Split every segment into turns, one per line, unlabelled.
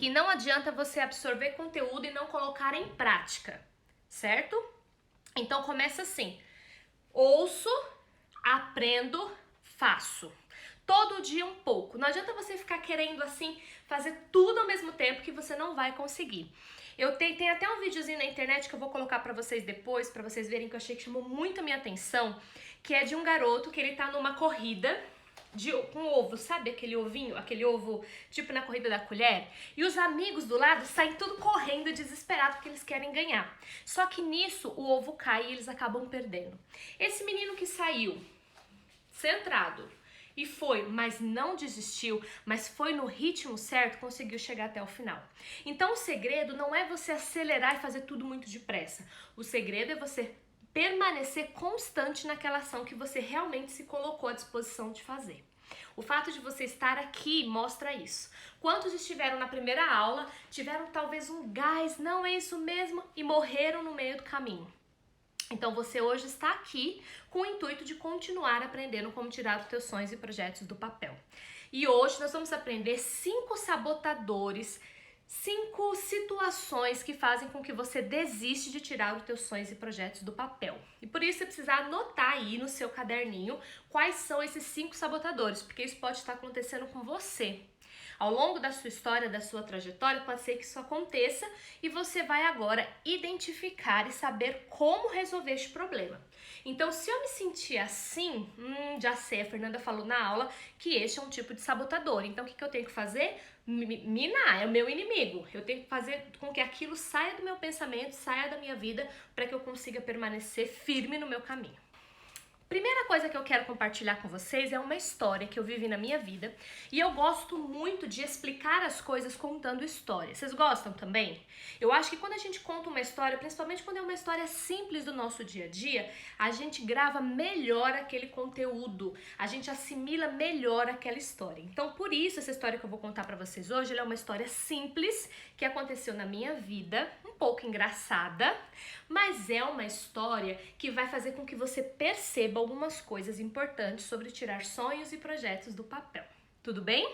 que não adianta você absorver conteúdo e não colocar em prática, certo? Então começa assim: ouço, aprendo, faço. Todo dia um pouco. Não adianta você ficar querendo assim fazer tudo ao mesmo tempo que você não vai conseguir. Tem até um videozinho na internet que eu vou colocar pra vocês depois, pra vocês verem, que eu achei que chamou muito a minha atenção, que é de um garoto que ele tá numa corrida com ovo, sabe aquele ovinho, aquele ovo tipo na corrida da colher? E os amigos do lado saem tudo correndo, desesperados, porque eles querem ganhar. Só que nisso o ovo cai e eles acabam perdendo. Esse menino que saiu centrado e foi, mas não desistiu, mas foi no ritmo certo, conseguiu chegar até o final. Então o segredo não é você acelerar e fazer tudo muito depressa. O segredo é você permanecer constante naquela ação que você realmente se colocou à disposição de fazer. O fato de você estar aqui mostra isso. Quantos estiveram na primeira aula, tiveram talvez um gás, não é isso mesmo, e morreram no meio do caminho. Então você hoje está aqui com o intuito de continuar aprendendo como tirar os teus sonhos e projetos do papel. E hoje nós vamos aprender 5 sabotadores, 5 situações que fazem com que você desiste de tirar os teus sonhos e projetos do papel. E por isso você precisa anotar aí no seu caderninho quais são esses 5 sabotadores, porque isso pode estar acontecendo com você. Ao longo da sua história, da sua trajetória, pode ser que isso aconteça e você vai agora identificar e saber como resolver este problema. Então, se eu me sentir assim, já sei, a Fernanda falou na aula que este é um tipo de sabotador. Então, o que eu tenho que fazer? Minar, é o meu inimigo. Eu tenho que fazer com que aquilo saia do meu pensamento, saia da minha vida, para que eu consiga permanecer firme no meu caminho. Primeira coisa que eu quero compartilhar com vocês é uma história que eu vivi na minha vida e eu gosto muito de explicar as coisas contando histórias. Vocês gostam também? Eu acho que quando a gente conta uma história, principalmente quando é uma história simples do nosso dia a dia, a gente grava melhor aquele conteúdo, a gente assimila melhor aquela história. Então, por isso, essa história que eu vou contar pra vocês hoje, ela é uma história simples que aconteceu na minha vida, um pouco engraçada, mas é uma história que vai fazer com que você perceba algumas coisas importantes sobre tirar sonhos e projetos do papel. Tudo bem?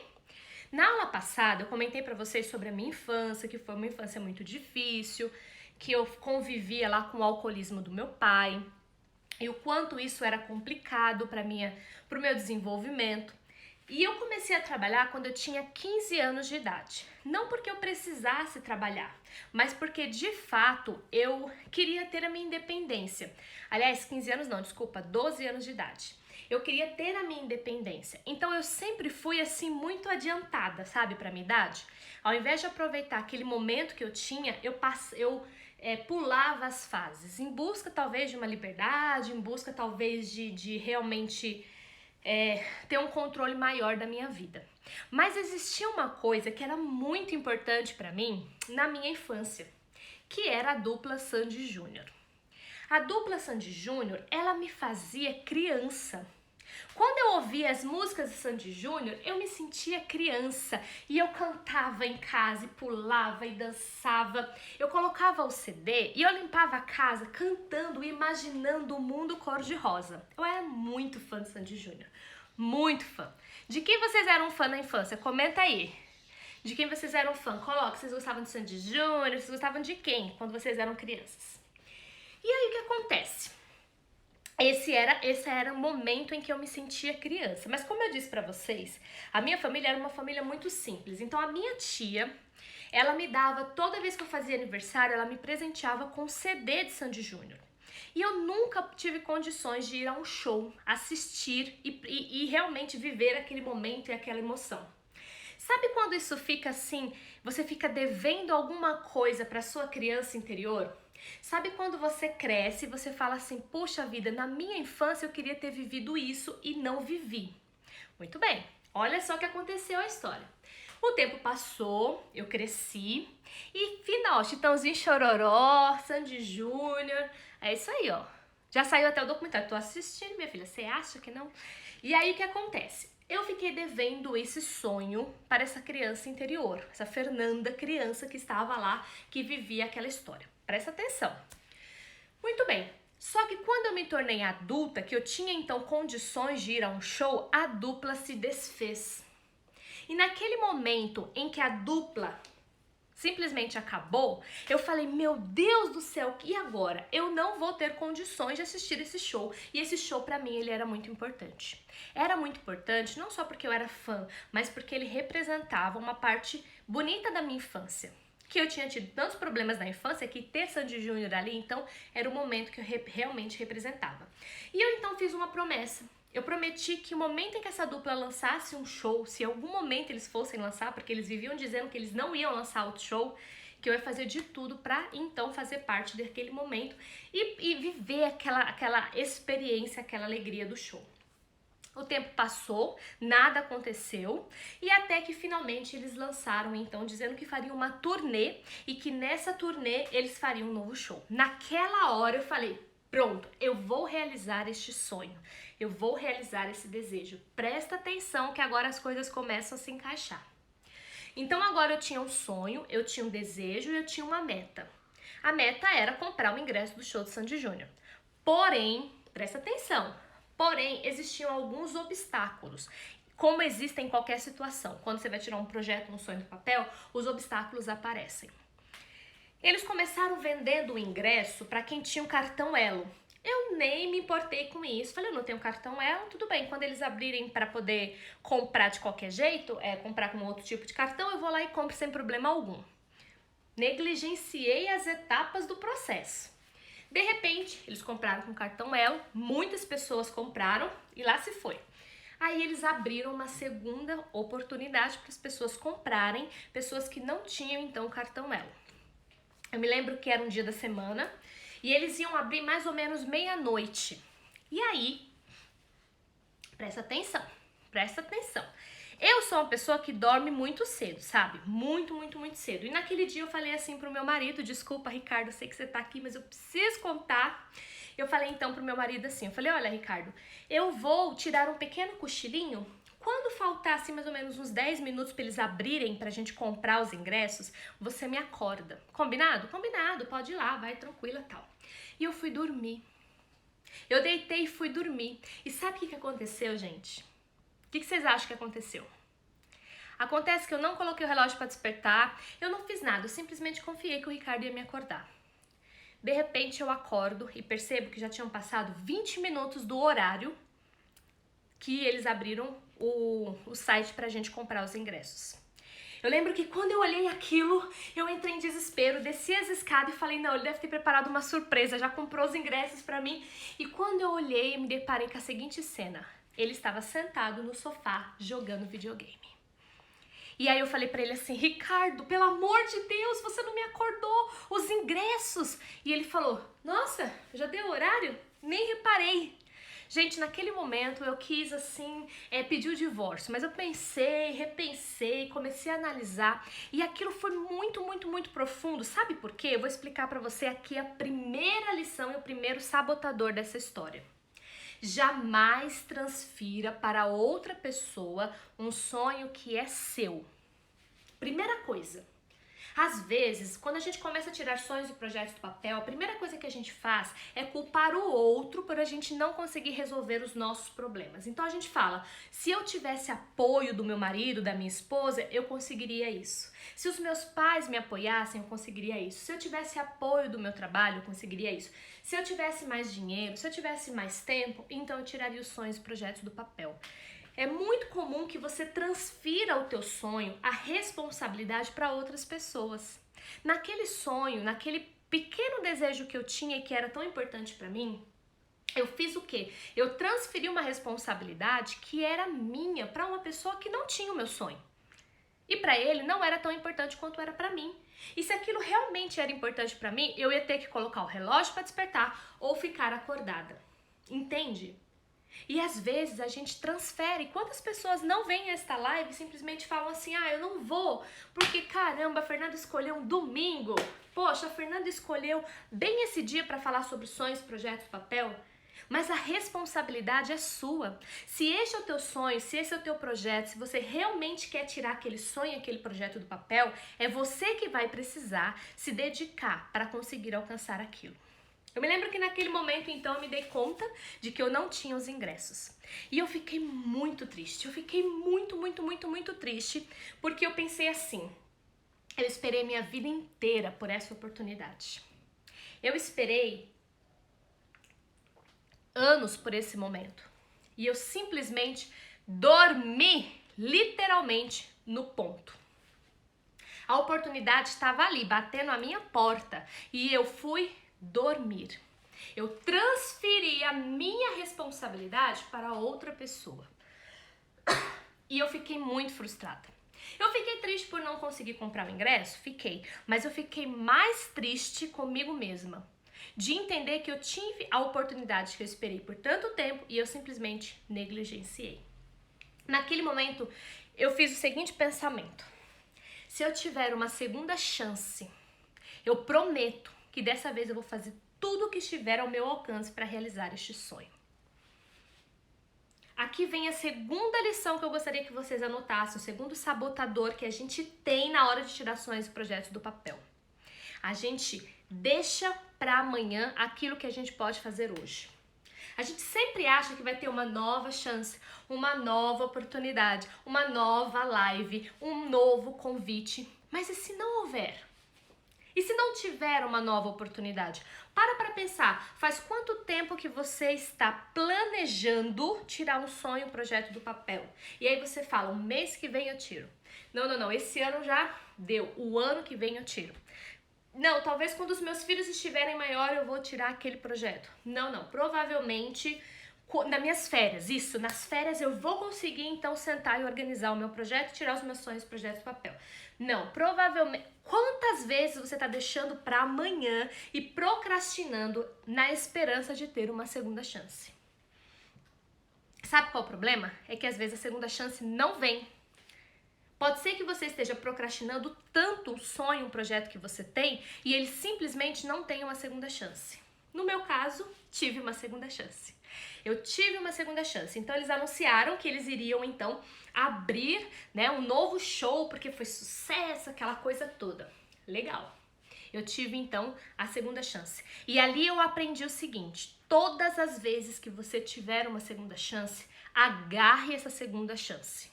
Na aula passada eu comentei para vocês sobre a minha infância, que foi uma infância muito difícil, que eu convivia lá com o alcoolismo do meu pai e o quanto isso era complicado para o meu desenvolvimento. E eu comecei a trabalhar quando eu tinha 15 anos de idade. Não porque eu precisasse trabalhar, mas porque de fato eu queria ter a minha independência. Aliás, 15 anos não, desculpa, 12 anos de idade. Eu queria ter a minha independência. Então eu sempre fui assim muito adiantada, sabe, para minha idade. Ao invés de aproveitar aquele momento que eu tinha, eu pulava as fases, em busca talvez de uma liberdade, em busca talvez de realmente ter um controle maior da minha vida. Mas existia uma coisa que era muito importante para mim na minha infância, que era a dupla Sandy Júnior. A dupla Sandy Júnior, ela me fazia criança. Quando eu ouvia as músicas de Sandy Júnior, eu me sentia criança e eu cantava em casa e pulava e dançava. Eu colocava o CD e eu limpava a casa cantando e imaginando o mundo cor-de-rosa. Eu era muito fã de Sandy Júnior, muito fã. De quem vocês eram fã na infância? Comenta aí. De quem vocês eram fã? Coloca, vocês gostavam de Sandy Júnior, vocês gostavam de quem quando vocês eram crianças? E aí o que acontece? Esse era o momento em que eu me sentia criança. Mas como eu disse pra vocês, a minha família era uma família muito simples. Então a minha tia, ela me dava, toda vez que eu fazia aniversário, ela me presenteava com um CD de Sandy Júnior. E eu nunca tive condições de ir a um show, assistir e realmente viver aquele momento e aquela emoção. Sabe quando isso fica assim, você fica devendo alguma coisa para sua criança interior? Sabe quando você cresce e você fala assim, puxa vida, na minha infância eu queria ter vivido isso e não vivi. Muito bem, olha só o que aconteceu a história. O tempo passou, eu cresci e final, Chitãozinho Chororó, Sandy Júnior, é isso aí, ó. Já saiu até o documentário, tô assistindo, minha filha, você acha que não? E aí o que acontece? Eu fiquei devendo esse sonho para essa criança interior, essa Fernanda criança que estava lá, que vivia aquela história. Presta atenção. Muito bem, só que quando eu me tornei adulta, que eu tinha então condições de ir a um show, a dupla se desfez. E naquele momento em que a dupla simplesmente acabou, eu falei, meu Deus do céu, e agora? Eu não vou ter condições de assistir esse show. E esse show pra mim, ele era muito importante. Era muito importante não só porque eu era fã, mas porque ele representava uma parte bonita da minha infância. Que eu tinha tido tantos problemas na infância que ter Sandy Júnior ali, então, era o momento que eu realmente representava. E eu então fiz uma promessa. Eu prometi que o momento em que essa dupla lançasse um show, se em algum momento eles fossem lançar, porque eles viviam dizendo que eles não iam lançar outro show, que eu ia fazer de tudo pra então fazer parte daquele momento e viver aquela experiência, aquela alegria do show. O tempo passou, nada aconteceu e até que finalmente eles lançaram então dizendo que fariam uma turnê e que nessa turnê eles fariam um novo show. Naquela hora eu falei, pronto, eu vou realizar este sonho, eu vou realizar esse desejo. Presta atenção que agora as coisas começam a se encaixar. Então agora eu tinha um sonho, eu tinha um desejo e eu tinha uma meta. A meta era comprar o ingresso do show de Sandy Júnior. Porém, presta atenção, existiam alguns obstáculos. Como existem em qualquer situação. Quando você vai tirar um projeto, um sonho do papel, os obstáculos aparecem. Eles começaram vendendo o ingresso para quem tinha um cartão Elo. Eu nem me importei com isso. Falei, eu não tenho cartão Elo, tudo bem. Quando eles abrirem para poder comprar de qualquer jeito, comprar com outro tipo de cartão, eu vou lá e compro sem problema algum. Negligenciei as etapas do processo. De repente, eles compraram com cartão Elo, muitas pessoas compraram e lá se foi. Aí eles abriram uma segunda oportunidade para as pessoas comprarem, pessoas que não tinham então cartão Elo. Eu me lembro que era um dia da semana e eles iam abrir mais ou menos meia-noite. E aí, presta atenção. Eu sou uma pessoa que dorme muito cedo, sabe? Muito cedo. E naquele dia eu falei assim pro meu marido, desculpa, Ricardo, eu sei que você tá aqui, mas eu preciso contar. Eu falei então pro meu marido assim, eu falei, olha, Ricardo, eu vou tirar um pequeno cochilinho. Quando faltar assim mais ou menos uns 10 minutos pra eles abrirem pra gente comprar os ingressos, você me acorda. Combinado? Combinado, pode ir lá, vai tranquila e tal. E eu fui dormir. Eu deitei e fui dormir. E sabe o que aconteceu, gente? O que vocês acham que aconteceu? Acontece que eu não coloquei o relógio para despertar, eu não fiz nada, eu simplesmente confiei que o Ricardo ia me acordar. De repente eu acordo e percebo que já tinham passado 20 minutos do horário que eles abriram o site pra gente comprar os ingressos. Eu lembro que quando eu olhei aquilo, eu entrei em desespero, desci as escadas e falei, não, ele deve ter preparado uma surpresa, já comprou os ingressos pra mim. E quando eu olhei, eu me deparei com a seguinte cena. Ele estava sentado no sofá, jogando videogame. E aí eu falei pra ele assim, Ricardo, pelo amor de Deus, você não me acordou, os ingressos. E ele falou, nossa, já deu horário? Nem reparei. Gente, naquele momento eu quis assim, pedir o divórcio, mas eu pensei, repensei, comecei a analisar e aquilo foi muito profundo. Sabe por quê? Eu vou explicar pra você aqui a primeira lição e o primeiro sabotador dessa história. Jamais transfira para outra pessoa um sonho que é seu. Primeira coisa, às vezes, quando a gente começa a tirar sonhos e projetos do papel, a primeira coisa que a gente faz é culpar o outro por a gente não conseguir resolver os nossos problemas. Então a gente fala, se eu tivesse apoio do meu marido, da minha esposa, eu conseguiria isso. Se os meus pais me apoiassem, eu conseguiria isso. Se eu tivesse apoio do meu trabalho, eu conseguiria isso. Se eu tivesse mais dinheiro, se eu tivesse mais tempo, então eu tiraria os sonhos e projetos do papel. É muito comum que você transfira o teu sonho, a responsabilidade para outras pessoas. Naquele sonho, naquele pequeno desejo que eu tinha e que era tão importante para mim, eu fiz o quê? Eu transferi uma responsabilidade que era minha para uma pessoa que não tinha o meu sonho. E para ele não era tão importante quanto era para mim. E se aquilo realmente era importante para mim, eu ia ter que colocar o relógio para despertar ou ficar acordada. Entende? E às vezes a gente transfere. Quantas pessoas não vêm a esta live e simplesmente falam assim, eu não vou, porque caramba, a Fernanda escolheu um domingo. Poxa, a Fernanda escolheu bem esse dia para falar sobre sonhos, projetos, papel. Mas a responsabilidade é sua. Se este é o teu sonho, se esse é o teu projeto, se você realmente quer tirar aquele sonho, aquele projeto do papel, é você que vai precisar se dedicar para conseguir alcançar aquilo. Eu me lembro que naquele momento, então, eu me dei conta de que eu não tinha os ingressos. E eu fiquei muito triste. Eu fiquei muito triste, porque eu pensei assim, Eu esperei minha vida inteira por essa oportunidade. Eu esperei anos por esse momento. E eu simplesmente dormi, literalmente, no ponto. A oportunidade estava ali, batendo a minha porta. E eu fui dormir. Eu transferi a minha responsabilidade para outra pessoa. E eu fiquei muito frustrada. Eu fiquei triste por não conseguir comprar o ingresso? Fiquei. Mas eu fiquei mais triste comigo mesma. De entender que eu tive a oportunidade que eu esperei por tanto tempo e eu simplesmente negligenciei. Naquele momento, eu fiz o seguinte pensamento. Se eu tiver uma segunda chance, eu prometo que dessa vez eu vou fazer tudo o que estiver ao meu alcance para realizar este sonho. Aqui vem a segunda lição que eu gostaria que vocês anotassem, o segundo sabotador que a gente tem na hora de tirar sonhos e projetos do papel. A gente deixa para amanhã aquilo que a gente pode fazer hoje. A gente sempre acha que vai ter uma nova chance, uma nova oportunidade, uma nova live, um novo convite. Mas e se não houver? E se não tiver uma nova oportunidade? Para pensar, faz quanto tempo que você está planejando tirar um sonho, um projeto do papel? E aí você fala, um mês que vem eu tiro. Não, esse ano já deu, o ano que vem eu tiro. Não, talvez quando os meus filhos estiverem maiores eu vou tirar aquele projeto. Não, provavelmente nas minhas férias, isso, nas férias eu vou conseguir então sentar e organizar o meu projeto, tirar os meus sonhos e projetos do papel. Não, provavelmente, quantas vezes você está deixando para amanhã e procrastinando na esperança de ter uma segunda chance? Sabe qual é o problema? É que às vezes a segunda chance não vem. Pode ser que você esteja procrastinando tanto um sonho, um projeto que você tem e ele simplesmente não tem uma segunda chance. No meu caso, tive uma segunda chance. Eu tive uma segunda chance. Então, eles anunciaram que eles iriam, então, abrir, né, um novo show, porque foi sucesso, aquela coisa toda. Legal. Eu tive, então, a segunda chance. E ali eu aprendi o seguinte, todas as vezes que você tiver uma segunda chance, agarre essa segunda chance.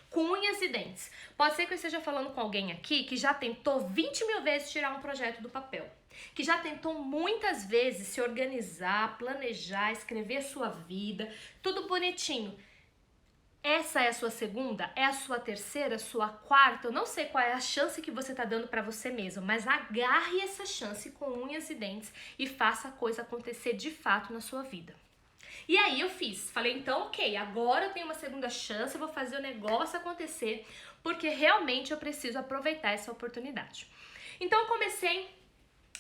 Com unhas e dentes. Pode ser que eu esteja falando com alguém aqui que já tentou 20 mil vezes tirar um projeto do papel. Que já tentou muitas vezes se organizar, planejar, escrever a sua vida, tudo bonitinho. Essa é a sua segunda? É a sua terceira? Sua quarta? Eu não sei qual é a chance que você está dando para você mesmo, mas agarre essa chance com unhas e dentes e faça a coisa acontecer de fato na sua vida. E aí eu fiz, falei então, ok, agora eu tenho uma segunda chance, eu vou fazer o negócio acontecer, porque realmente eu preciso aproveitar essa oportunidade. Então eu comecei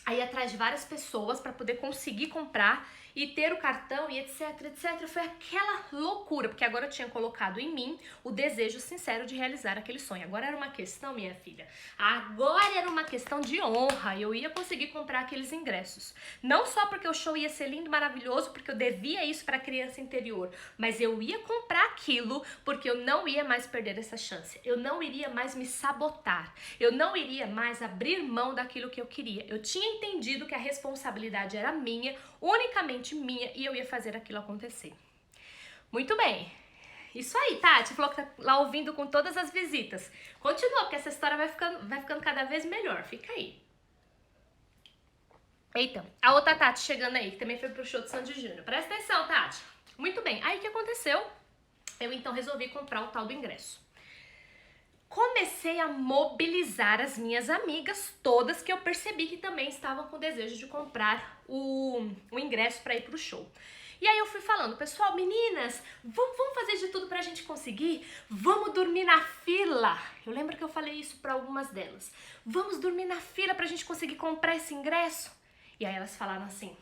a ir atrás de várias pessoas para poder conseguir comprar e ter o cartão e etc. Foi aquela loucura, porque agora eu tinha colocado em mim o desejo sincero de realizar aquele sonho. Agora era uma questão, minha filha, agora era uma questão de honra, eu ia conseguir comprar aqueles ingressos. Não só porque o show ia ser lindo, maravilhoso, porque eu devia isso para a criança interior, mas eu ia comprar aquilo porque eu não ia mais perder essa chance. Eu não iria mais me sabotar. Eu não iria mais abrir mão daquilo que eu queria. Eu tinha entendido que a responsabilidade era minha, unicamente minha, e eu ia fazer aquilo acontecer. Muito bem. Isso aí, Tati, falou que tá lá ouvindo com todas as visitas. Continua, porque essa história vai ficando cada vez melhor. Fica aí. Eita, a outra Tati chegando aí, que também foi pro show de Sandy Júnior. Presta atenção, Tati. Muito bem. Aí o que aconteceu? Eu então resolvi comprar o tal do ingresso. Comecei a mobilizar as minhas amigas, todas que eu percebi que também estavam com desejo de comprar o ingresso para ir pro show. E aí eu fui falando, pessoal, meninas, vamos fazer de tudo pra gente conseguir? Vamos dormir na fila. Eu lembro que eu falei isso para algumas delas. Vamos dormir na fila pra gente conseguir comprar esse ingresso? E aí elas falaram assim,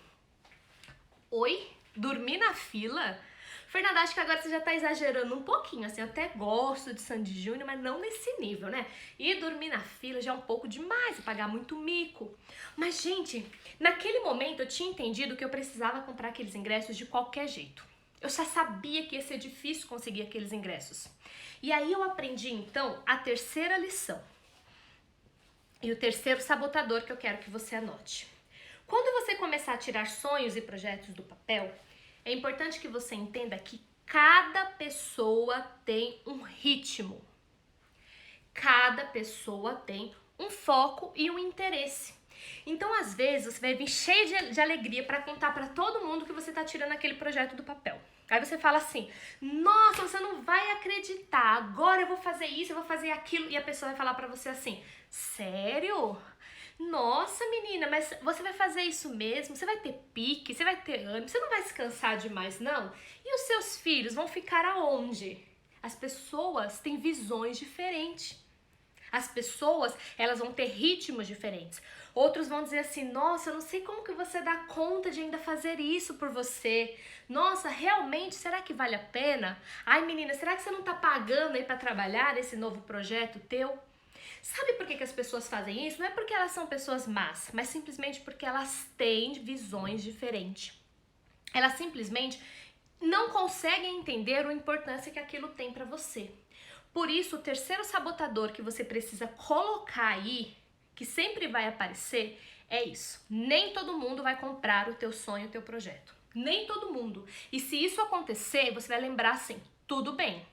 oi? Dormir na fila? Fernanda, acho que agora você já tá exagerando um pouquinho, assim, eu até gosto de Sandy Júnior, mas não nesse nível, né? E dormir na fila já é um pouco demais, pagar muito mico. Mas, gente, naquele momento eu tinha entendido que eu precisava comprar aqueles ingressos de qualquer jeito. Eu já sabia que ia ser difícil conseguir aqueles ingressos. E aí eu aprendi, então, a terceira lição. E o terceiro sabotador que eu quero que você anote. Quando você começar a tirar sonhos e projetos do papel, é importante que você entenda que cada pessoa tem um ritmo. Cada pessoa tem um foco e um interesse. Então, às vezes, você vai vir cheio de alegria para contar para todo mundo que você tá tirando aquele projeto do papel. Aí você fala assim, nossa, você não vai acreditar, agora eu vou fazer isso, eu vou fazer aquilo. E a pessoa vai falar pra você assim, sério? Nossa, menina, mas você vai fazer isso mesmo? Você vai ter pique, você vai ter ânimo, você não vai se cansar demais, não? E os seus filhos vão ficar aonde? As pessoas têm visões diferentes. As pessoas, elas vão ter ritmos diferentes. Outros vão dizer assim, nossa, eu não sei como que você dá conta de ainda fazer isso por você. Nossa, realmente, será que vale a pena? Ai, menina, será que você não tá pagando aí pra trabalhar nesse novo projeto teu? Sabe por que as pessoas fazem isso? Não é porque elas são pessoas más, mas simplesmente porque elas têm visões diferentes. Elas simplesmente não conseguem entender a importância que aquilo tem pra você. Por isso, o terceiro sabotador que você precisa colocar aí, que sempre vai aparecer, é isso. Nem todo mundo vai comprar o teu sonho, o teu projeto. Nem todo mundo. E se isso acontecer, você vai lembrar assim, tudo bem.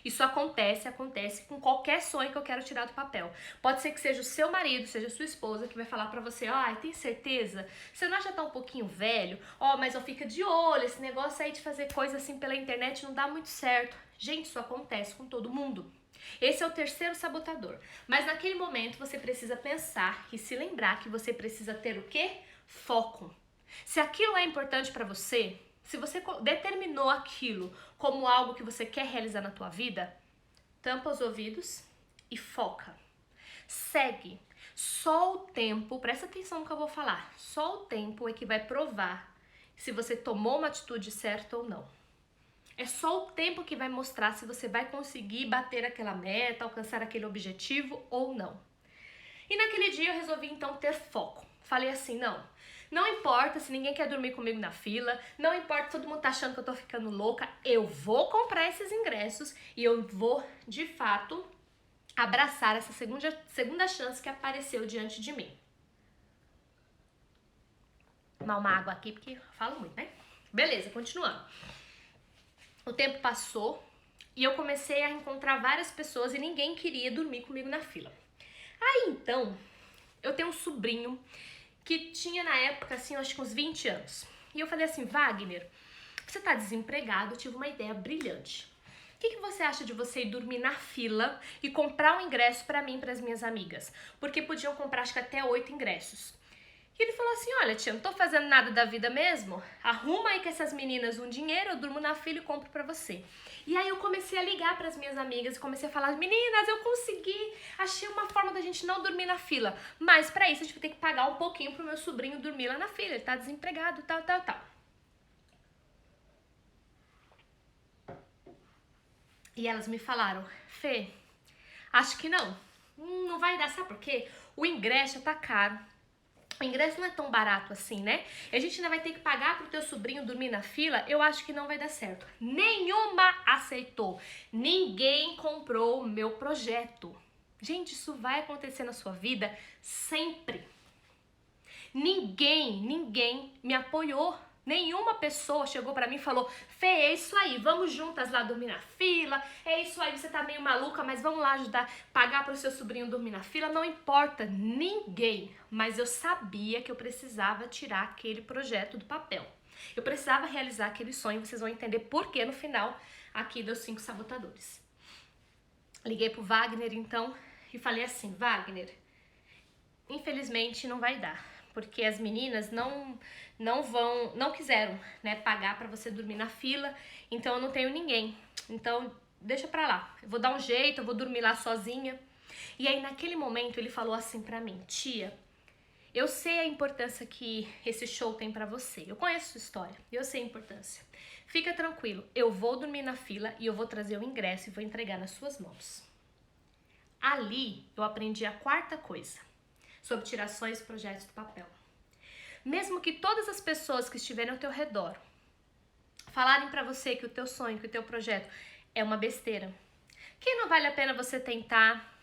Isso acontece com qualquer sonho que eu quero tirar do papel. Pode ser que seja o seu marido, seja a sua esposa que vai falar pra você, ai, tem certeza? Você não acha tá um pouquinho velho? Ó, mas eu fico de olho, esse negócio aí de fazer coisa assim pela internet não dá muito certo. Gente, isso acontece com todo mundo. Esse é o terceiro sabotador. Mas naquele momento você precisa pensar e se lembrar que você precisa ter o quê? Foco. Se aquilo é importante pra você, se você determinou aquilo como algo que você quer realizar na tua vida, tampa os ouvidos e foca. Segue. Só o tempo, presta atenção no que eu vou falar, só o tempo é que vai provar se você tomou uma atitude certa ou não. É só o tempo que vai mostrar se você vai conseguir bater aquela meta, alcançar aquele objetivo ou não. E naquele dia eu resolvi então ter foco. Falei assim, não importa se ninguém quer dormir comigo na fila, não importa se todo mundo tá achando que eu tô ficando louca, eu vou comprar esses ingressos e eu vou, de fato, abraçar essa segunda chance que apareceu diante de mim. Tomar uma água aqui, porque eu falo muito, né? Beleza, continuando. O tempo passou e eu comecei a encontrar várias pessoas e ninguém queria dormir comigo na fila. Aí então, eu tenho um sobrinho que tinha na época, assim, eu acho que uns 20 anos. E eu falei assim, Wagner, você tá desempregado, eu tive uma ideia brilhante. O que você acha de você ir dormir na fila e comprar um ingresso pra mim e pras minhas amigas? Porque podiam comprar, acho que até 8 ingressos. E ele falou assim, olha tia, não tô fazendo nada da vida mesmo, arruma aí com essas meninas um dinheiro, eu durmo na fila e compro pra você. E aí eu comecei a ligar pras minhas amigas e comecei a falar, meninas, eu consegui, achei uma forma da gente não dormir na fila, mas pra isso a gente vai ter que pagar um pouquinho pro meu sobrinho dormir lá na fila, ele tá desempregado, tal. E elas me falaram, Fê, acho que não vai dar, sabe por quê? O ingresso tá caro. O ingresso não é tão barato assim, né? E a gente ainda vai ter que pagar pro teu sobrinho dormir na fila, eu acho que não vai dar certo. Nenhuma aceitou. Ninguém comprou o meu projeto. Gente, isso vai acontecer na sua vida sempre. Ninguém me apoiou. Nenhuma pessoa chegou pra mim e falou, Fê, é isso aí, vamos juntas lá dormir na fila, é isso aí, você tá meio maluca, mas vamos lá ajudar, pagar pro seu sobrinho dormir na fila, não importa, ninguém. Mas eu sabia que eu precisava tirar aquele projeto do papel. Eu precisava realizar aquele sonho, vocês vão entender por que no final aqui dos 5 sabotadores. Liguei pro Wagner então e falei assim, Wagner, infelizmente não vai dar. Porque as meninas não quiseram, né, pagar pra você dormir na fila, então eu não tenho ninguém. Então, deixa pra lá. Eu vou dar um jeito, eu vou dormir lá sozinha. E aí, naquele momento, ele falou assim pra mim, tia, eu sei a importância que esse show tem pra você. Eu conheço sua história, eu sei a importância. Fica tranquilo, eu vou dormir na fila e eu vou trazer o ingresso e vou entregar nas suas mãos. Ali, eu aprendi a quarta coisa sobre tirações e projetos do papel. Mesmo que todas as pessoas que estiverem ao teu redor falarem pra você que o teu sonho, que o teu projeto é uma besteira, que não vale a pena você tentar,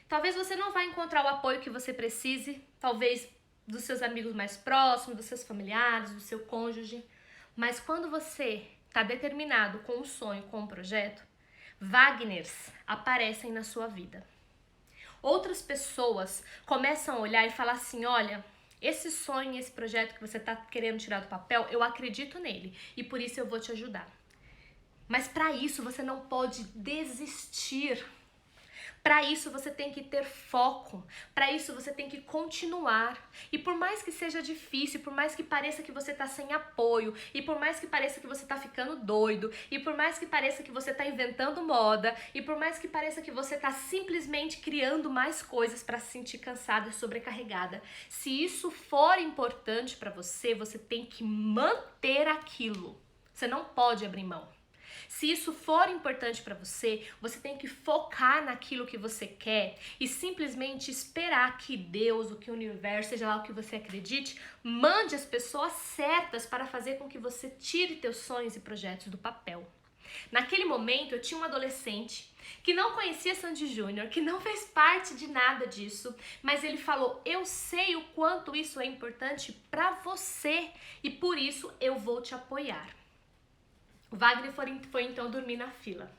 talvez você não vai encontrar o apoio que você precise, talvez dos seus amigos mais próximos, dos seus familiares, do seu cônjuge, mas quando você está determinado com um sonho, com um projeto, Wagners aparecem na sua vida. outras pessoas começam a olhar e falar assim, olha, esse sonho, esse projeto que você tá querendo tirar do papel, eu acredito nele e por isso eu vou te ajudar. Mas para isso você não pode desistir. Para isso você tem que ter foco, para isso você tem que continuar. E por mais que seja difícil, por mais que pareça que você tá sem apoio, e por mais que pareça que você tá ficando doido, e por mais que pareça que você tá inventando moda, e por mais que pareça que você tá simplesmente criando mais coisas para se sentir cansada e sobrecarregada, se isso for importante para você, você tem que manter aquilo. Você não pode abrir mão. Se isso for importante para você, você tem que focar naquilo que você quer e simplesmente esperar que Deus, o que o universo, seja lá o que você acredite, mande as pessoas certas para fazer com que você tire teus sonhos e projetos do papel. Naquele momento, eu tinha um adolescente que não conhecia Sandy Júnior, que não fez parte de nada disso, mas ele falou, eu sei o quanto isso é importante para você e por isso eu vou te apoiar. O Wagner foi então dormir na fila.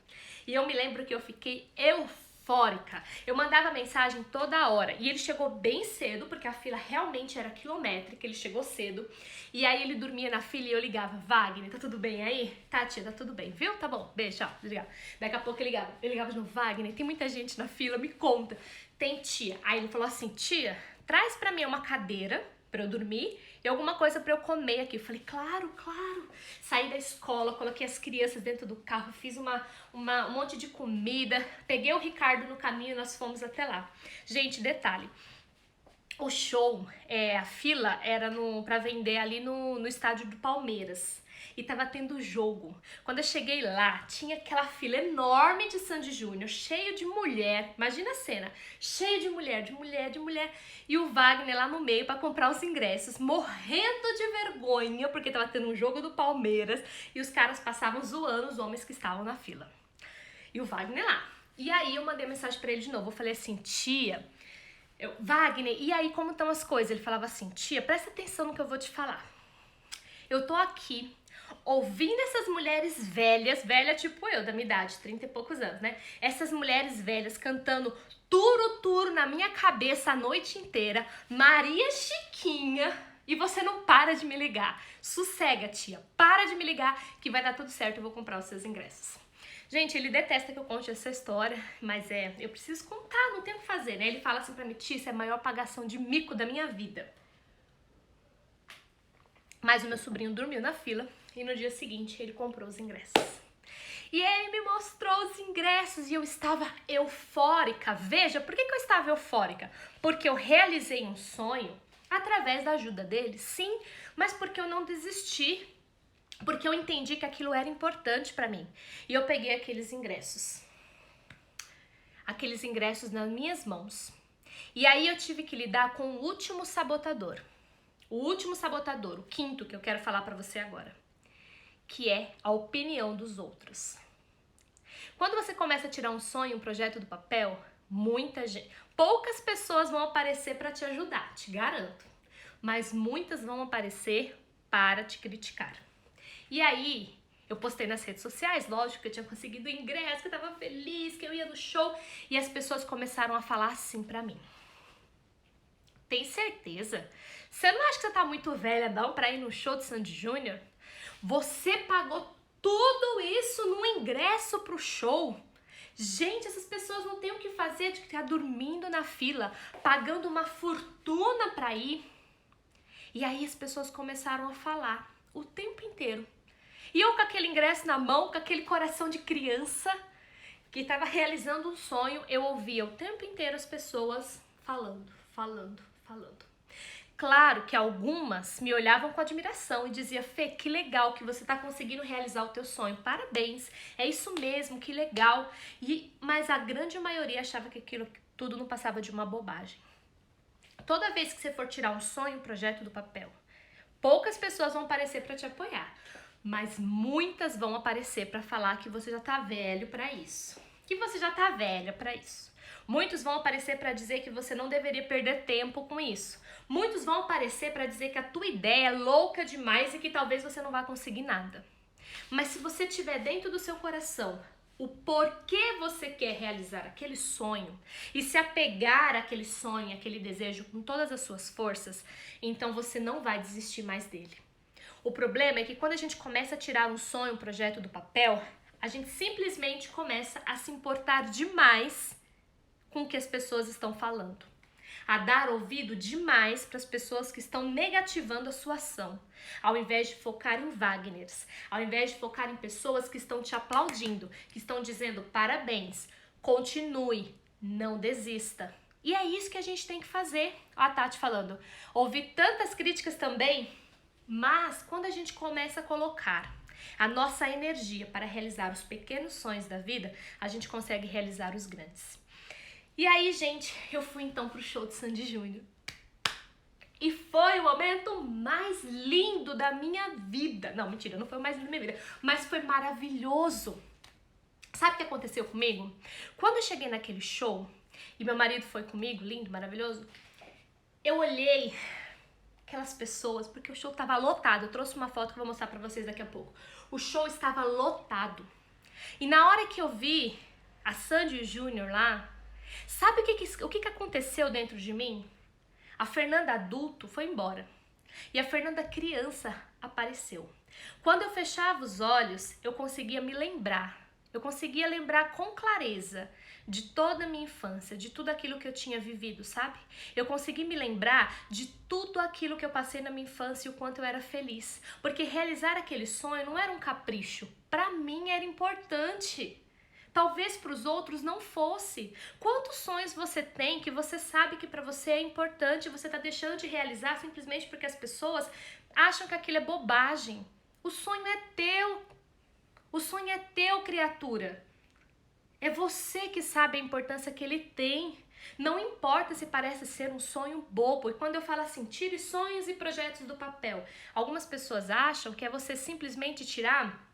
E eu me lembro que eu fiquei eufórica. Eu mandava mensagem toda hora. E ele chegou bem cedo, porque a fila realmente era quilométrica. Ele chegou cedo. E aí ele dormia na fila e eu ligava. Wagner, tá tudo bem aí? Tá, tia, tá tudo bem, viu? Tá bom, beijo, tchau. Desligava. Daqui a pouco ele ligava. Eu ligava de novo. Wagner, tem muita gente na fila, me conta. Tem tia. Aí ele falou assim, tia, traz pra mim uma cadeira pra eu dormir e alguma coisa pra eu comer aqui. Eu falei, claro, claro. Saí da escola, coloquei as crianças dentro do carro, fiz um monte de comida, peguei o Ricardo no caminho e nós fomos até lá. Gente, detalhe, o show, a fila era pra vender ali no estádio do Palmeiras. E tava tendo jogo. Quando eu cheguei lá, tinha aquela fila enorme de Sandy Júnior, cheio de mulher. Imagina a cena, cheio de mulher. E o Wagner lá no meio para comprar os ingressos, morrendo de vergonha, porque tava tendo um jogo do Palmeiras e os caras passavam zoando os homens que estavam na fila. E o Wagner lá. E aí eu mandei mensagem para ele de novo. Eu falei assim, tia, Wagner, e aí como estão as coisas? Ele falava assim, tia, presta atenção no que eu vou te falar. Eu tô aqui ouvindo essas mulheres velhas, velha tipo eu, da minha idade, 30 e poucos anos, né? Essas mulheres velhas cantando turo na minha cabeça a noite inteira, Maria Chiquinha, e você não para de me ligar. Sossega, tia, para de me ligar que vai dar tudo certo, eu vou comprar os seus ingressos. Gente, ele detesta que eu conte essa história, mas eu preciso contar, não tem o que fazer, né? Ele fala assim pra mim, tia, isso é a maior pagação de mico da minha vida. Mas o meu sobrinho dormiu na fila e no dia seguinte ele comprou os ingressos. E ele me mostrou os ingressos e eu estava eufórica. Veja, por que eu estava eufórica? Porque eu realizei um sonho através da ajuda dele, sim, mas porque eu não desisti. Porque eu entendi que aquilo era importante para mim. E eu peguei aqueles ingressos. Aqueles ingressos nas minhas mãos. E aí eu tive que lidar com o último sabotador. O último sabotador, o quinto que eu quero falar pra você agora, que é a opinião dos outros. Quando você começa a tirar um sonho, um projeto do papel, poucas pessoas vão aparecer pra te ajudar, te garanto, mas muitas vão aparecer para te criticar. E aí, eu postei nas redes sociais, lógico que eu tinha conseguido o ingresso, que eu tava feliz, que eu ia no show, e as pessoas começaram a falar assim pra mim. Tem certeza? Você não acha que você tá muito velha não pra ir no show de Sandy Júnior? Você pagou tudo isso no ingresso pro show? Gente, essas pessoas não têm o que fazer de ficar dormindo na fila, pagando uma fortuna pra ir. E aí as pessoas começaram a falar o tempo inteiro. E eu com aquele ingresso na mão, com aquele coração de criança que estava realizando um sonho, eu ouvia o tempo inteiro as pessoas falando. Claro que algumas me olhavam com admiração e diziam, Fê, que legal que você está conseguindo realizar o teu sonho, parabéns, é isso mesmo, que legal. Mas a grande maioria achava que aquilo tudo não passava de uma bobagem. Toda vez que você for tirar um sonho, um projeto do papel, poucas pessoas vão aparecer para te apoiar, mas muitas vão aparecer para falar que você já está velho para isso, que você já está velha para isso. Muitos vão aparecer para dizer que você não deveria perder tempo com isso. Muitos vão aparecer para dizer que a tua ideia é louca demais e que talvez você não vá conseguir nada. Mas se você tiver dentro do seu coração o porquê você quer realizar aquele sonho e se apegar àquele sonho, àquele desejo com todas as suas forças, então você não vai desistir mais dele. O problema é que quando a gente começa a tirar um sonho, um projeto do papel, a gente simplesmente começa a se importar demais com o que as pessoas estão falando, a dar ouvido demais para as pessoas que estão negativando a sua ação, ao invés de focar em Wagners, ao invés de focar em pessoas que estão te aplaudindo, que estão dizendo parabéns, continue, não desista. E é isso que a gente tem que fazer. Ó, a Tati falando, ouvi tantas críticas também, mas quando a gente começa a colocar a nossa energia para realizar os pequenos sonhos da vida, a gente consegue realizar os grandes. E aí, gente, eu fui então pro show de Sandy Júnior. E foi o momento mais lindo da minha vida. Não, mentira, não foi o mais lindo da minha vida, mas foi maravilhoso. Sabe o que aconteceu comigo? Quando eu cheguei naquele show e meu marido foi comigo, lindo, maravilhoso, eu olhei aquelas pessoas, porque o show estava lotado. Eu trouxe uma foto que eu vou mostrar pra vocês daqui a pouco. O show estava lotado. E na hora que eu vi a Sandy Júnior lá, sabe o que aconteceu dentro de mim? A Fernanda adulto foi embora e a Fernanda criança apareceu. Quando eu fechava os olhos, eu conseguia me lembrar. Eu conseguia lembrar com clareza de toda a minha infância, de tudo aquilo que eu tinha vivido, sabe? Eu consegui me lembrar de tudo aquilo que eu passei na minha infância e o quanto eu era feliz. Porque realizar aquele sonho não era um capricho. Para mim era importante. Talvez para os outros não fosse. Quantos sonhos você tem que você sabe que para você é importante e você está deixando de realizar simplesmente porque as pessoas acham que aquilo é bobagem? O sonho é teu. O sonho é teu, criatura. É você que sabe a importância que ele tem. Não importa se parece ser um sonho bobo. E quando eu falo assim, tire sonhos e projetos do papel, algumas pessoas acham que é você simplesmente tirar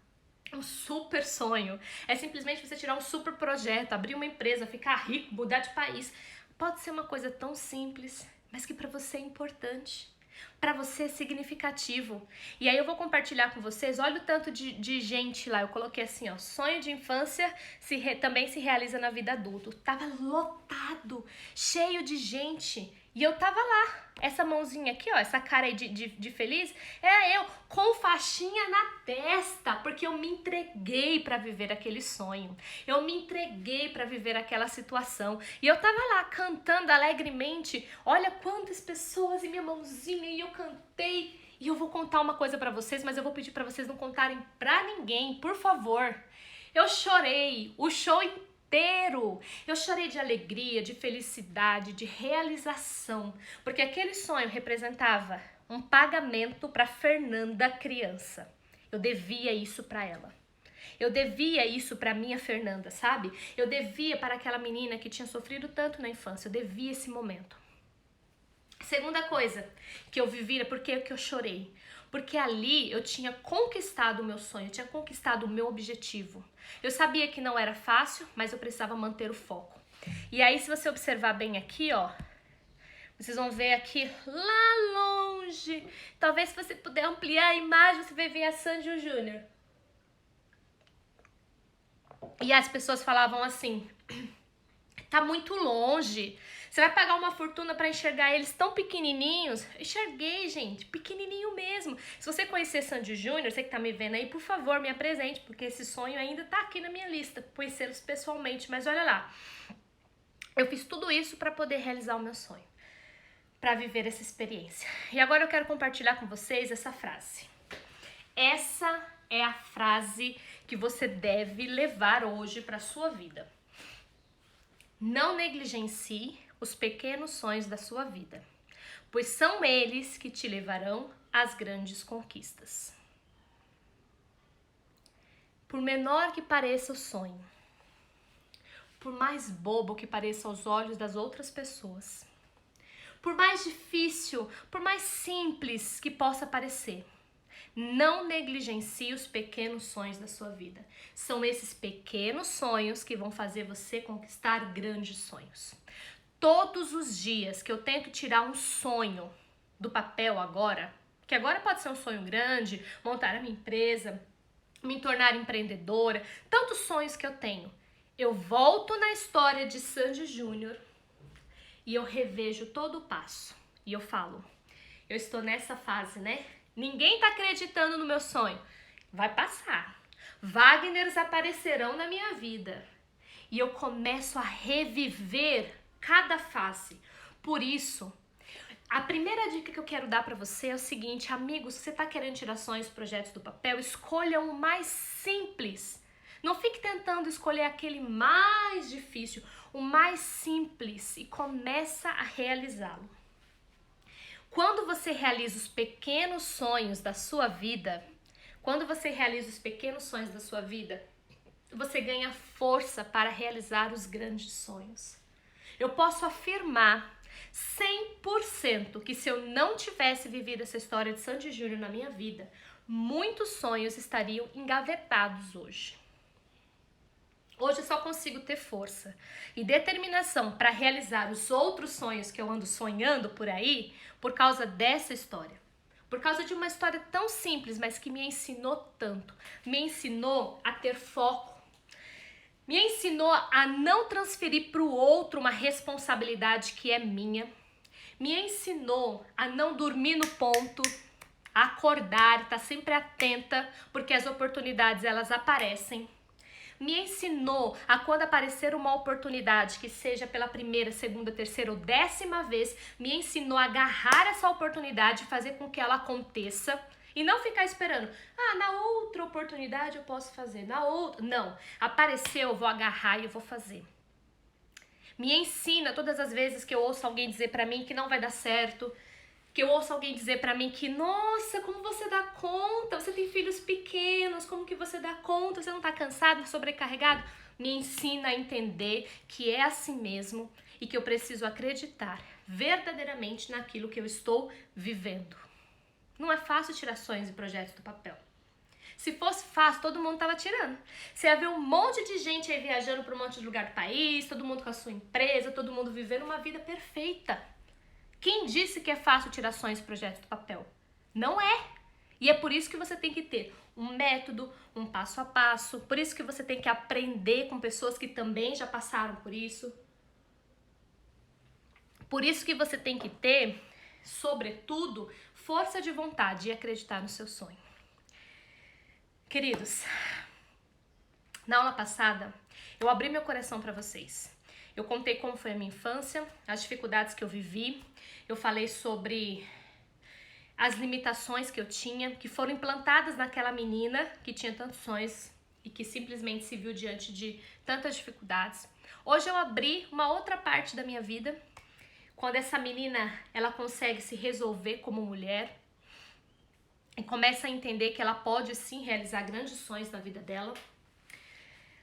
um super sonho, é simplesmente você tirar um super projeto, abrir uma empresa, ficar rico, mudar de país. Pode ser uma coisa tão simples, mas que para você é importante, para você é significativo. E aí eu vou compartilhar com vocês, olha o tanto de gente lá, eu coloquei assim, ó, sonho de infância também se realiza na vida adulta. Tava lotado, cheio de gente. E eu tava lá, essa mãozinha aqui, ó, essa cara aí de feliz, é eu com faixinha na testa, porque eu me entreguei pra viver aquele sonho. Eu me entreguei pra viver aquela situação. E eu tava lá cantando alegremente, olha quantas pessoas em minha mãozinha, e eu cantei. E eu vou contar uma coisa pra vocês, mas eu vou pedir pra vocês não contarem pra ninguém, por favor. Eu chorei o show inteiro. Eu chorei de alegria, de felicidade, de realização, porque aquele sonho representava um pagamento para Fernanda criança. Eu devia isso para ela. Eu devia isso para minha Fernanda, sabe? Eu devia para aquela menina que tinha sofrido tanto na infância. Eu devia esse momento. Segunda coisa que eu vivi, por que eu chorei? Porque ali eu tinha conquistado o meu sonho, eu tinha conquistado o meu objetivo. Eu sabia que não era fácil, mas eu precisava manter o foco. E aí, se você observar bem aqui, ó, vocês vão ver aqui lá longe. Talvez se você puder ampliar a imagem, você vai ver a Sandy Júnior. E as pessoas falavam assim, tá muito longe. Você vai pagar uma fortuna para enxergar eles tão pequenininhos? Enxerguei, gente, pequenininho mesmo. Se você conhecer Sandy Júnior, você que tá me vendo aí, por favor, me apresente, porque esse sonho ainda tá aqui na minha lista, conhecê-los pessoalmente. Mas olha lá, eu fiz tudo isso para poder realizar o meu sonho, para viver essa experiência. E agora eu quero compartilhar com vocês essa frase. Essa é a frase que você deve levar hoje para sua vida. Não negligencie os pequenos sonhos da sua vida, pois são eles que te levarão às grandes conquistas. Por menor que pareça o sonho, por mais bobo que pareça aos olhos das outras pessoas, por mais difícil, por mais simples que possa parecer, não negligencie os pequenos sonhos da sua vida. São esses pequenos sonhos que vão fazer você conquistar grandes sonhos. Todos os dias que eu tento tirar um sonho do papel agora, que agora pode ser um sonho grande, montar a minha empresa, me tornar empreendedora, tantos sonhos que eu tenho. Eu volto na história de Sandy Júnior e eu revejo todo o passo. E eu falo, eu estou nessa fase, né? Ninguém tá acreditando no meu sonho. Vai passar. Wagners aparecerão na minha vida. E eu começo a reviver cada fase. Por isso, a primeira dica que eu quero dar para você é o seguinte, amigos, se você tá querendo tirar sonhos, projetos do papel, escolha o mais simples. Não fique tentando escolher aquele mais difícil, o mais simples e começa a realizá-lo. Quando você realiza os pequenos sonhos da sua vida, você ganha força para realizar os grandes sonhos. Eu posso afirmar 100% que se eu não tivesse vivido essa história de Sandy Júnior na minha vida, muitos sonhos estariam engavetados hoje. Hoje eu só consigo ter força e determinação para realizar os outros sonhos que eu ando sonhando por aí por causa dessa história. Por causa de uma história tão simples, mas que me ensinou tanto. Me ensinou a ter foco. Me ensinou a não transferir para o outro uma responsabilidade que é minha. Me ensinou a não dormir no ponto, a acordar, estar sempre atenta, porque as oportunidades elas aparecem. Me ensinou a quando aparecer uma oportunidade, que seja pela primeira, segunda, terceira ou 10ª vez, me ensinou a agarrar essa oportunidade e fazer com que ela aconteça e não ficar esperando. Na outra oportunidade eu posso fazer, na outra... Não, apareceu, eu vou agarrar e eu vou fazer. Me ensina todas as vezes que eu ouço alguém dizer pra mim que não vai dar certo, que eu ouço alguém dizer pra mim que, nossa, como você dá conta? Você tem filhos pequenos, como que você dá conta? Você não tá cansado, sobrecarregado? Me ensina a entender que é assim mesmo e que eu preciso acreditar verdadeiramente naquilo que eu estou vivendo. Não é fácil tirar sonhos e projetos do papel. Se fosse fácil, todo mundo tava tirando. Você ia ver um monte de gente aí viajando para um monte de lugar do país, todo mundo com a sua empresa, todo mundo vivendo uma vida perfeita. Quem disse que é fácil tirar sonhos e projetos do papel? Não é. E é por isso que você tem que ter um método, um passo a passo. Por isso que você tem que aprender com pessoas que também já passaram por isso. Por isso que você tem que ter, sobretudo, força de vontade e acreditar no seu sonho. Queridos, na aula passada, eu abri meu coração para vocês. Eu contei como foi a minha infância, as dificuldades que eu vivi. Eu falei sobre as limitações que eu tinha, que foram implantadas naquela menina que tinha tantos sonhos e que simplesmente se viu diante de tantas dificuldades. Hoje eu abri uma outra parte da minha vida, quando essa menina ela consegue se resolver como mulher e começa a entender que ela pode sim realizar grandes sonhos na vida dela.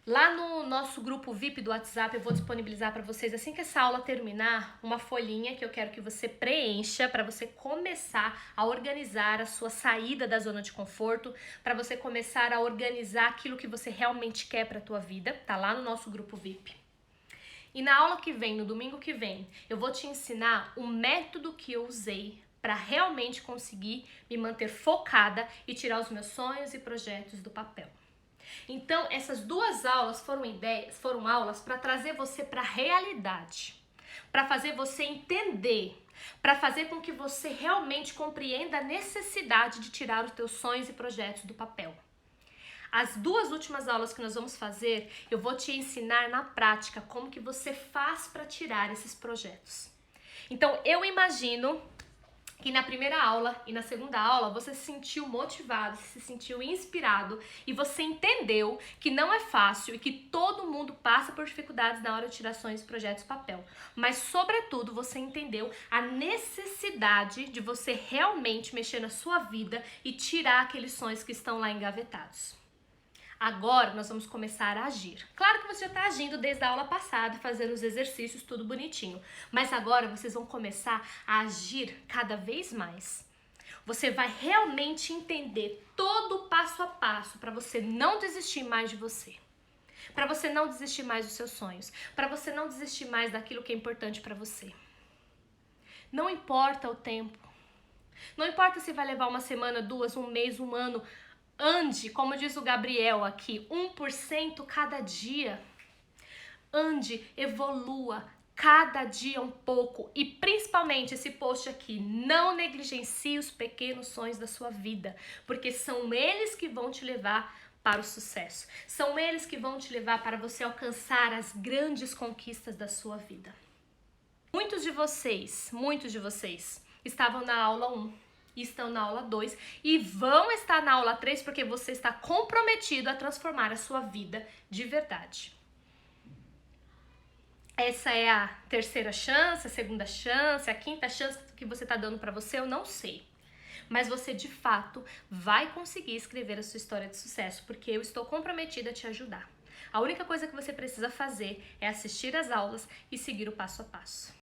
Lá no nosso grupo VIP do WhatsApp eu vou disponibilizar para vocês, assim que essa aula terminar, uma folhinha que eu quero que você preencha para você começar a organizar a sua saída da zona de conforto, para você começar a organizar aquilo que você realmente quer para a tua vida, tá lá no nosso grupo VIP. E na aula que vem, no domingo que vem, eu vou te ensinar o método que eu usei para realmente conseguir me manter focada e tirar os meus sonhos e projetos do papel. Então, essas duas aulas foram aulas para trazer você para a realidade, para fazer você entender, para fazer com que você realmente compreenda a necessidade de tirar os teus sonhos e projetos do papel. As duas últimas aulas que nós vamos fazer, eu vou te ensinar na prática como que você faz para tirar esses projetos. Então, eu imagino que na primeira aula e na segunda aula você se sentiu motivado, se sentiu inspirado e você entendeu que não é fácil e que todo mundo passa por dificuldades na hora de tirar sonhos e projetos do papel. Mas, sobretudo, você entendeu a necessidade de você realmente mexer na sua vida e tirar aqueles sonhos que estão lá engavetados. Agora nós vamos começar a agir. Claro que você já está agindo desde a aula passada, fazendo os exercícios, tudo bonitinho. Mas agora vocês vão começar a agir cada vez mais. Você vai realmente entender todo o passo a passo para você não desistir mais de você. Para você não desistir mais dos seus sonhos. Para você não desistir mais daquilo que é importante para você. Não importa o tempo. Não importa se vai levar uma semana, duas, um mês, um ano. Ande, como diz o Gabriel aqui, 1% cada dia. Ande, evolua cada dia um pouco e principalmente esse post aqui, não negligencie os pequenos sonhos da sua vida, porque são eles que vão te levar para o sucesso. São eles que vão te levar para você alcançar as grandes conquistas da sua vida. Muitos de vocês estavam na aula 1. Estão na aula 2 e vão estar na aula 3 porque você está comprometido a transformar a sua vida de verdade. Essa é a terceira chance, a segunda chance, a quinta chance que você está dando para você, eu não sei. Mas você, de fato, vai conseguir escrever a sua história de sucesso, porque eu estou comprometida a te ajudar. A única coisa que você precisa fazer é assistir às aulas e seguir o passo a passo.